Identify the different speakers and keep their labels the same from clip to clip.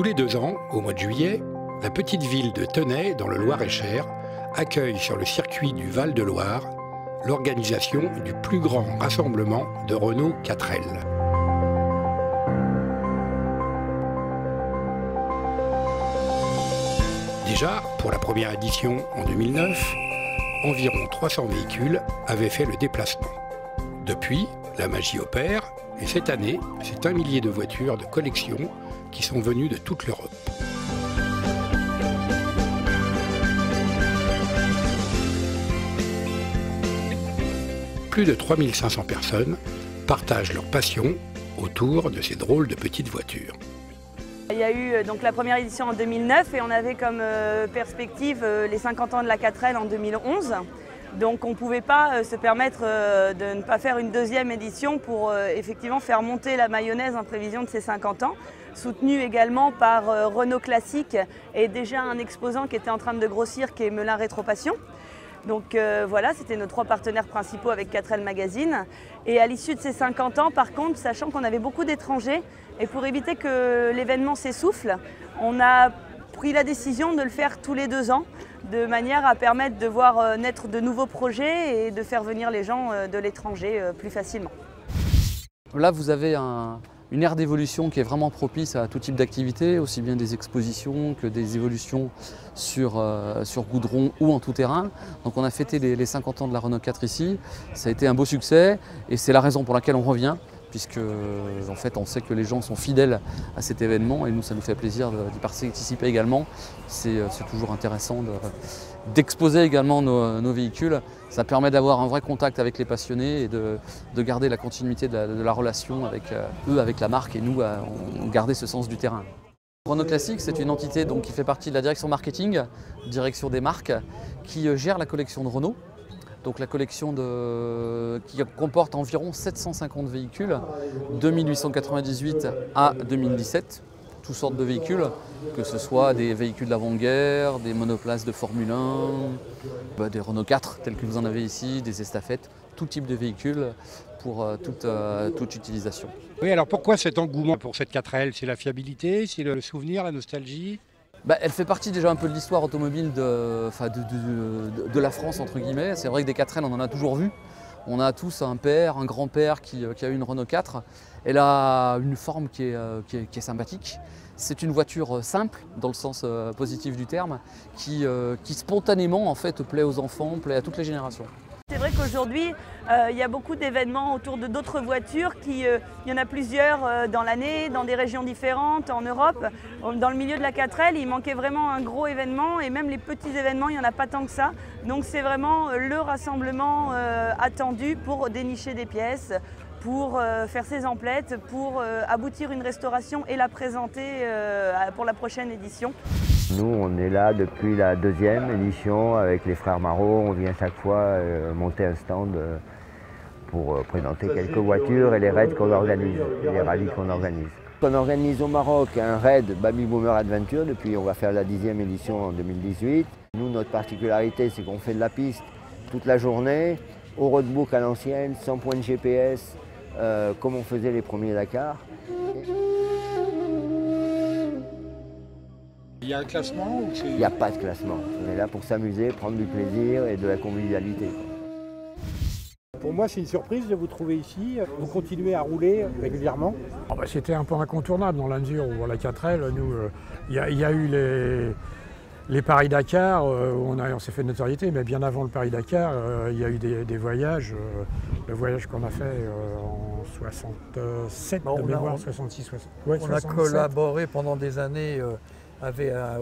Speaker 1: Tous les 2 ans, au mois de juillet, la petite ville de Tenay, dans le Loir-et-Cher, accueille sur le circuit du Val-de-Loire l'organisation du plus grand rassemblement de Renault 4L. Déjà, pour la première édition en 2009, environ 300 véhicules avaient fait le déplacement. Depuis, la magie opère et cette année, c'est 1 millier de voitures de collection qui sont venues de toute l'Europe. Plus de 3500 personnes partagent leur passion autour de ces drôles de petites voitures.
Speaker 2: Il y a eu donc la première édition en 2009 et on avait comme perspective les 50 ans de la 4L en 2011. Donc on ne pouvait pas se permettre de ne pas faire une deuxième édition pour effectivement faire monter la mayonnaise en prévision de ces 50 ans, soutenu également par Renault Classique et déjà un exposant qui était en train de grossir qui est Melin Rétropassion. Donc voilà, c'était nos 3 partenaires principaux avec 4L Magazine. Et à l'issue de ces 50 ans, par contre, sachant qu'on avait beaucoup d'étrangers, et pour éviter que l'événement s'essouffle, on a pris la décision de le faire tous les 2 ans, de manière à permettre de voir naître de nouveaux projets et de faire venir les gens de l'étranger plus facilement.
Speaker 3: Là, vous avez une ère d'évolution qui est vraiment propice à tout type d'activité, aussi bien des expositions que des évolutions sur goudron ou en tout-terrain. Donc on a fêté les 50 ans de la Renault 4 ici, ça a été un beau succès et c'est la raison pour laquelle on revient, puisque en fait on sait que les gens sont fidèles à cet événement et nous ça nous fait plaisir d'y participer également. C'est toujours intéressant d'exposer également nos véhicules. Ça permet d'avoir un vrai contact avec les passionnés et de garder la continuité de la relation avec eux, avec la marque et nous, garder ce sens du terrain. Renault Classique, c'est une entité donc, qui fait partie de la direction marketing, direction des marques, qui gère la collection de Renault. Donc la collection qui comporte environ 750 véhicules de 1898 à 2017. Toutes sortes de véhicules, que ce soit des véhicules d'avant-guerre, des monoplaces de Formule 1, des Renault 4 tels que vous en avez ici, des estafettes, tout type de véhicules pour toute utilisation.
Speaker 4: Oui, alors pourquoi cet engouement pour cette 4L? C'est la fiabilité, c'est le souvenir, la nostalgie?
Speaker 3: Elle fait partie déjà un peu de l'histoire automobile de la France, entre guillemets. C'est vrai que des 4L, on en a toujours vu. On a tous un père, un grand-père qui a eu une Renault 4. Elle a une forme qui est sympathique. C'est une voiture simple, dans le sens positif du terme, qui spontanément en fait, plaît aux enfants, plaît à toutes les générations.
Speaker 2: C'est vrai qu'aujourd'hui, il y a beaucoup d'événements autour de d'autres voitures. Il y en a plusieurs dans l'année, dans des régions différentes, en Europe. Dans le milieu de la 4L, il manquait vraiment un gros événement et même les petits événements, il n'y en a pas tant que ça. Donc c'est vraiment le rassemblement attendu pour dénicher des pièces, pour faire ses emplettes, pour aboutir une restauration et la présenter pour la prochaine édition.
Speaker 5: Nous, on est là depuis la 2e édition avec les frères Marot. On vient chaque fois monter un stand pour présenter quelques voitures et les raids qu'on organise, les rallyes qu'on organise. On organise au Maroc un raid Baby Boomer Adventure, depuis on va faire la 10e édition en 2018. Nous, notre particularité, c'est qu'on fait de la piste toute la journée, au roadbook à l'ancienne, sans point de GPS, comme on faisait les premiers Dakar.
Speaker 4: Il y a un classement ou
Speaker 5: Il n'y a pas de classement. On est là pour s'amuser, prendre du plaisir et de la convivialité.
Speaker 6: Pour moi, c'est une surprise de vous trouver ici. Vous continuez à rouler régulièrement? C'était un peu incontournable dans la mesure où la 4L, nous, il y a eu les Paris-Dakar, où on s'est fait de notoriété, mais bien avant le Paris-Dakar, il y a eu des voyages. Le voyage qu'on a fait en 67, de mémoire, 66, 67. Ouais,
Speaker 7: on a collaboré pendant des années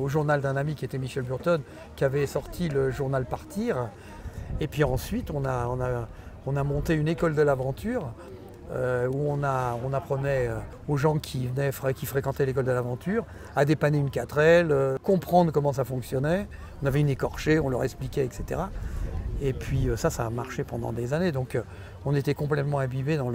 Speaker 7: au journal d'un ami qui était Michel Burton, qui avait sorti le journal Partir. Et puis ensuite, on a monté une école de l'aventure où on apprenait aux gens qui fréquentaient l'école de l'aventure à dépanner une 4L, comprendre comment ça fonctionnait. On avait une écorchée, on leur expliquait, etc. Et puis ça a marché pendant des années. Donc on était complètement imbibés dans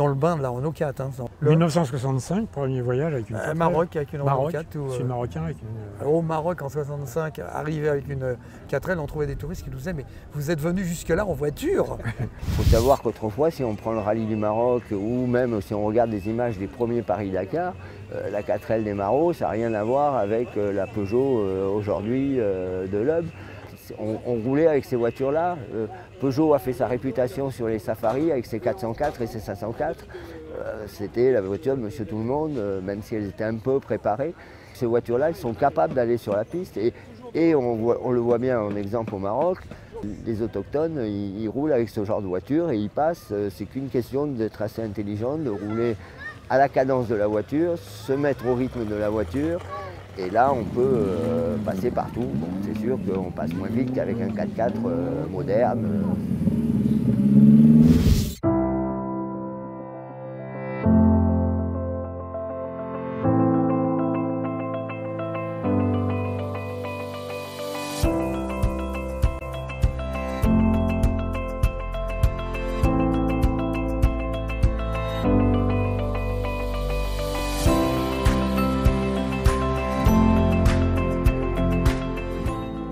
Speaker 7: le bain de la Renault 4. Hein,
Speaker 6: 1965, premier voyage avec une 4L.
Speaker 7: Maroc avec une Renault 4.
Speaker 6: Je suis marocain avec une...
Speaker 7: Au Maroc en 65, arrivé avec une 4L, on trouvait des touristes qui nous disaient « mais vous êtes venus jusque-là en voiture !»
Speaker 5: Il faut savoir qu'autrefois, si on prend le rallye du Maroc ou même si on regarde des images des premiers Paris-Dakar, la 4L des Marauds, ça n'a rien à voir avec la Peugeot aujourd'hui de l'Hub. On roulait avec ces voitures-là. Peugeot a fait sa réputation sur les safaris avec ses 404 et ses 504. C'était la voiture de Monsieur Tout-le-Monde, même si elles étaient un peu préparées. Ces voitures-là, elles sont capables d'aller sur la piste et on le voit bien en exemple au Maroc. Les autochtones, ils roulent avec ce genre de voiture et ils passent. C'est qu'une question d'être assez intelligent, de rouler à la cadence de la voiture, se mettre au rythme de la voiture. Et là, on peut passer partout. Bon, c'est sûr qu'on passe moins vite qu'avec un 4x4 moderne.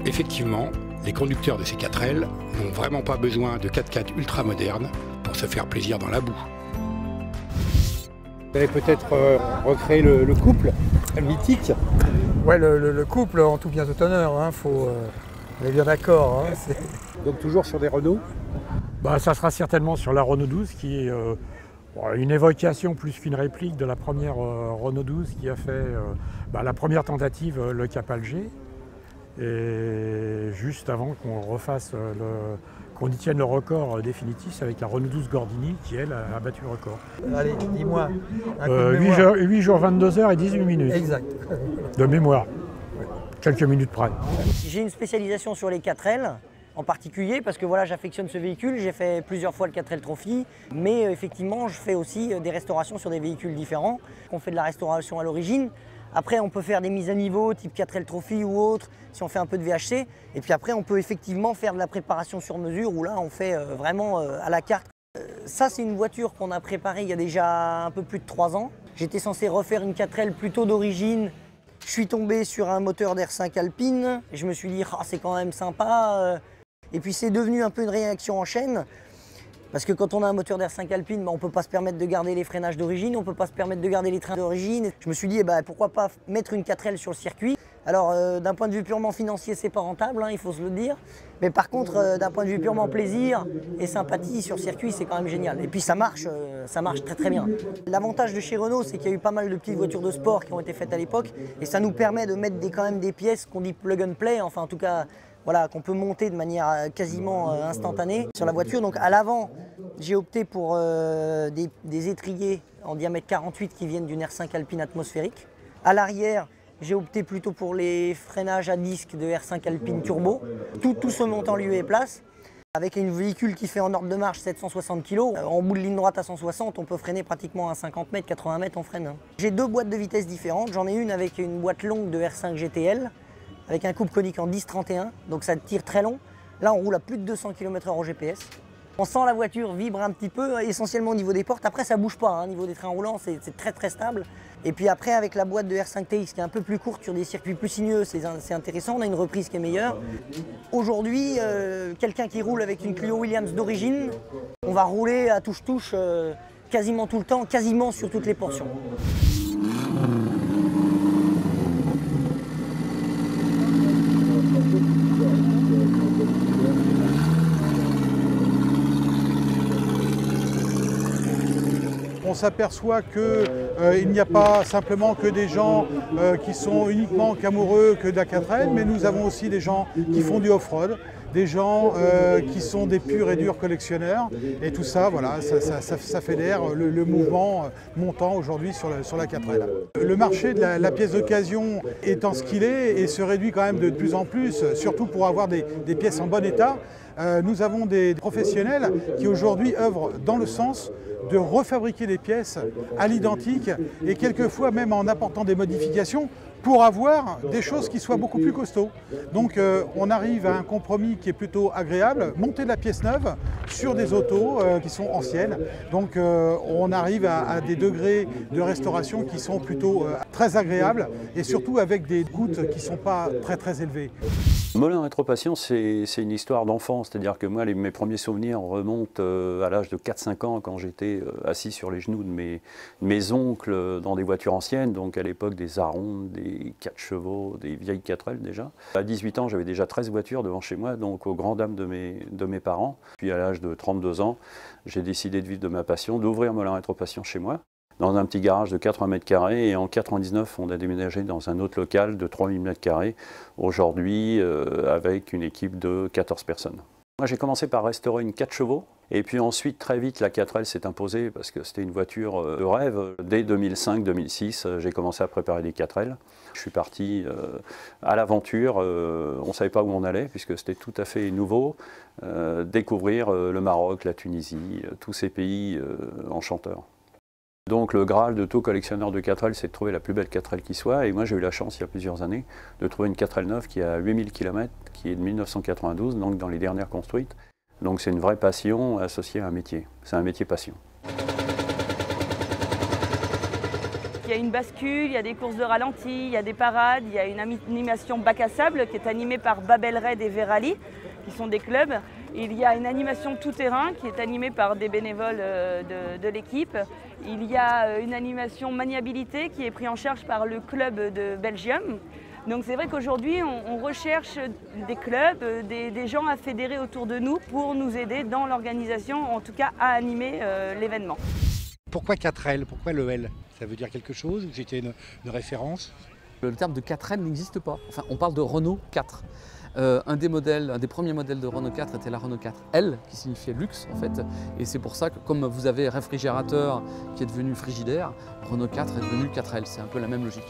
Speaker 1: Effectivement, les conducteurs de ces 4L n'ont vraiment pas besoin de 4x4 ultra modernes pour se faire plaisir dans la boue.
Speaker 6: Vous allez peut-être recréer le couple mythique.
Speaker 7: Ouais, le couple en tout bien tout honneur, hein, on est bien d'accord. Hein,
Speaker 6: donc toujours sur des Renault. Ça sera certainement sur la Renault 12 qui est une évocation plus qu'une réplique de la première Renault 12 qui a fait la première tentative, le Cap Alger. Et juste avant qu'on refasse qu'on y tienne le record définitif avec la Renault 12 Gordini qui, elle, a battu le record.
Speaker 7: Allez, dis-moi.
Speaker 6: 8 jours, 22 heures et 18 minutes.
Speaker 7: Exact.
Speaker 6: De mémoire. Quelques minutes près.
Speaker 8: J'ai une spécialisation sur les 4L en particulier parce que voilà, j'affectionne ce véhicule. J'ai fait plusieurs fois le 4L Trophy, mais effectivement, je fais aussi des restaurations sur des véhicules différents. On fait de la restauration à l'origine. Après, on peut faire des mises à niveau type 4L Trophy ou autre, si on fait un peu de VHC. Et puis après, on peut effectivement faire de la préparation sur mesure, où là, on fait vraiment à la carte. Ça, c'est une voiture qu'on a préparée il y a déjà un peu plus de 3 ans. J'étais censé refaire une 4L plutôt d'origine. Je suis tombé sur un moteur d'R5 Alpine. Et je me suis dit, c'est quand même sympa. Et puis, c'est devenu un peu une réaction en chaîne. Parce que quand on a un moteur d'R5 Alpine, on ne peut pas se permettre de garder les freinages d'origine, on ne peut pas se permettre de garder les trains d'origine. Je me suis dit, pourquoi pas mettre une 4L sur le circuit. Alors, d'un point de vue purement financier, c'est pas rentable, hein, il faut se le dire. Mais par contre, d'un point de vue purement plaisir et sympathie sur circuit, c'est quand même génial. Et puis ça marche très très bien. L'avantage de chez Renault, c'est qu'il y a eu pas mal de petites voitures de sport qui ont été faites à l'époque. Et ça nous permet de mettre quand même des pièces qu'on dit plug and play, enfin en tout cas, voilà, qu'on peut monter de manière quasiment instantanée sur la voiture. Donc à l'avant, j'ai opté pour des étriers en diamètre 48 qui viennent d'une R5 Alpine atmosphérique. À l'arrière, j'ai opté plutôt pour les freinages à disque de R5 Alpine Turbo. Tout se monte en lieu et place. Avec un véhicule qui fait en ordre de marche 760 kg, en bout de ligne droite à 160, on peut freiner pratiquement à 50 mètres, 80 mètres, on freine. J'ai 2 boîtes de vitesse différentes. J'en ai une avec une boîte longue de R5 GTL, avec un coupe conique en 10-31, donc ça tire très long. Là, on roule à plus de 200 km/h au GPS. On sent la voiture vibre un petit peu, essentiellement au niveau des portes. Après, ça ne bouge pas, hein. Au niveau des trains roulants, c'est très très stable. Et puis après, avec la boîte de R5 TX qui est un peu plus courte sur des circuits plus sinueux, c'est intéressant. On a une reprise qui est meilleure. Aujourd'hui, quelqu'un qui roule avec une Clio Williams d'origine, on va rouler à touche-touche quasiment tout le temps, quasiment sur toutes les portions.
Speaker 9: On s'aperçoit qu'il n'y a pas simplement que des gens qui sont uniquement qu'amoureux que de la 4L, mais nous avons aussi des gens qui font du off-road, des gens qui sont des purs et durs collectionneurs. Et tout ça, voilà, ça fédère le mouvement montant aujourd'hui sur la 4L. Le marché de la pièce d'occasion étant ce qu'il est et se réduit quand même de plus en plus, surtout pour avoir des pièces en bon état. Nous avons des professionnels qui aujourd'hui œuvrent dans le sens de refabriquer des pièces à l'identique et quelquefois même en apportant des modifications pour avoir des choses qui soient beaucoup plus costauds. Donc on arrive à un compromis qui est plutôt agréable, monter de la pièce neuve sur des autos qui sont anciennes. Donc on arrive à des degrés de restauration qui sont plutôt très agréables et surtout avec des coûts qui ne sont pas très élevés.
Speaker 10: Moulin Rétro-Passion, c'est une histoire d'enfant, c'est-à-dire que moi, mes premiers souvenirs remontent à l'âge de 4-5 ans, quand j'étais assis sur les genoux de mes oncles dans des voitures anciennes, donc à l'époque des Arondes, des 4 chevaux, des vieilles 4L déjà. À 18 ans, j'avais déjà 13 voitures devant chez moi, donc aux grandes dames de mes parents. Puis à l'âge de 32 ans, j'ai décidé de vivre de ma passion, d'ouvrir Moulin Rétro-Passion chez moi, dans un petit garage de 80 mètres carrés, et en 99, on a déménagé dans un autre local de 3000 mètres carrés, aujourd'hui avec une équipe de 14 personnes. Moi, j'ai commencé par restaurer une 4 chevaux, et puis ensuite, très vite, la 4L s'est imposée parce que c'était une voiture de rêve. Dès 2005-2006, j'ai commencé à préparer des 4L. Je suis parti à l'aventure, on ne savait pas où on allait puisque c'était tout à fait nouveau. Découvrir le Maroc, la Tunisie, tous ces pays enchanteurs. Donc le Graal de tout collectionneur de 4L, c'est de trouver la plus belle 4L qui soit. Et moi j'ai eu la chance il y a plusieurs années de trouver une 4L neuve qui a 8000 km, qui est de 1992, donc dans les dernières construites. Donc c'est une vraie passion associée à un métier. C'est un métier passion.
Speaker 2: Il y a une bascule, il y a des courses de ralenti, il y a des parades, il y a une animation bac à sable qui est animée par Babel Raid et Verali, qui sont des clubs. Il y a une animation tout-terrain qui est animée par des bénévoles de l'équipe. Il y a une animation maniabilité qui est prise en charge par le club de Belgium. Donc c'est vrai qu'aujourd'hui, on recherche des clubs, des gens à fédérer autour de nous pour nous aider dans l'organisation, en tout cas à animer l'événement.
Speaker 4: Pourquoi 4L? Pourquoi le L? Ça veut dire quelque chose? C'était une référence?
Speaker 3: Le terme de 4L n'existe pas. Enfin, on parle de Renault 4. Un des premiers modèles de Renault 4 était la Renault 4L, qui signifiait luxe en fait. Et c'est pour ça que comme vous avez réfrigérateur qui est devenu frigidaire, Renault 4 est devenu 4L. C'est un peu la même logique.